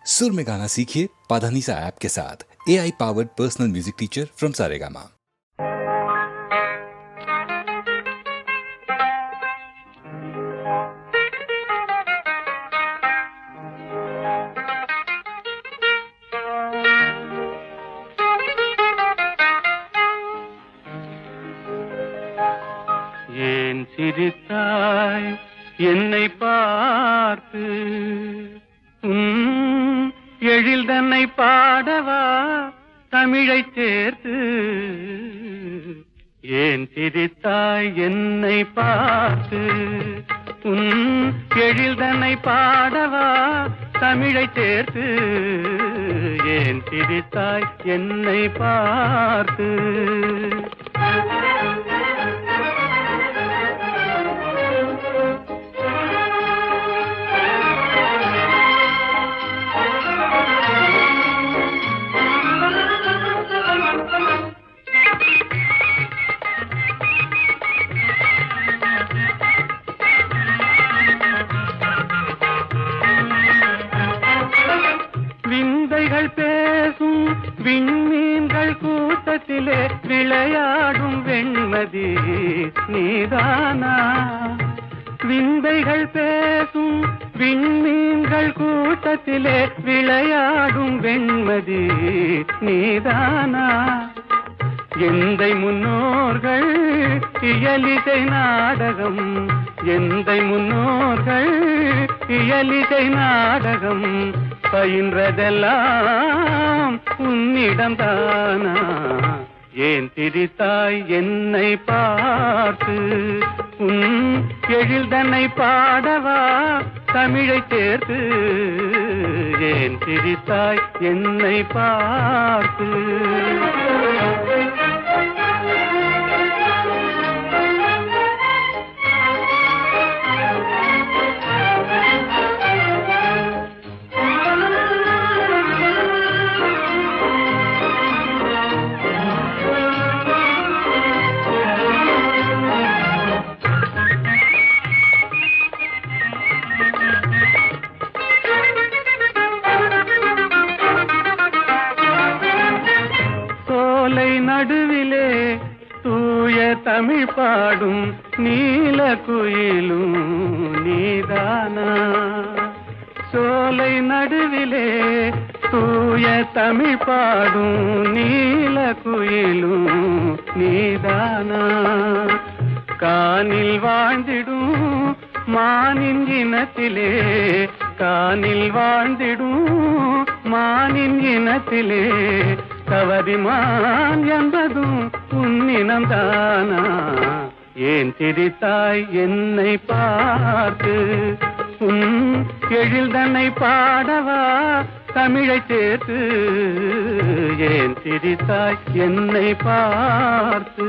सुर में गाना सीखिए पाधानीसा ऐप के साथ। AI powered personal music teacher from Saregama. ஏன் சிரித்தாய் என்னை பார்த்து, எழில் தன்னை பாடவா தமிழை சேர்த்து. ஏன் சிரித்தாய் என்னை பார்த்து, எழில் தன்னை பாடவா தமிழை சேர்த்து. ஏன் சிரித்தாய் என்னை பார்த்து. விந்தைகள் பேசும் விண்மீன்கள் கூட்டத்திலே விளையாடும் வெண்மதி நீதானா? விந்தைகள் பேசும் விண்மீன்கள் கூட்டத்திலே விளையாடும் வெண்மதி நீதானா? எந்தை முன்னோர்கள் இயலிசை நாடகம், எந்தை முன்னோர்கள் இயலிசை நாடகம் பயின்றதெல்லாம் உன்னிடம் தானா? ஏன் சிரித்தாய் என்னை பார்த்து, எழில் தன்னை பாடவா தமிழை சேர்த்து. ஏன் சிரித்தாய் என்னை பார்த்து. சோலை நடுவிலே தூய தமிழ் பாடும் நீல குயிலும் நீதானா? சோலை நடுவிலே தூய தமிழ் பாடும் நீல குயிலும் நீதானா? கானில் வாழ்ந்திடும் மானின் இனத்திலே, கானில் வாழ்ந்திடும் மானின் இனத்திலே கவரிமான் என்பதும் உன்னினம் தானா? ஏன் சிரித்தாய் என்னை பார்த்து, எழில் தன்னை பாடவா தமிழை சேர்த்து. ஏன் சிரித்தாய் என்னை பார்த்து.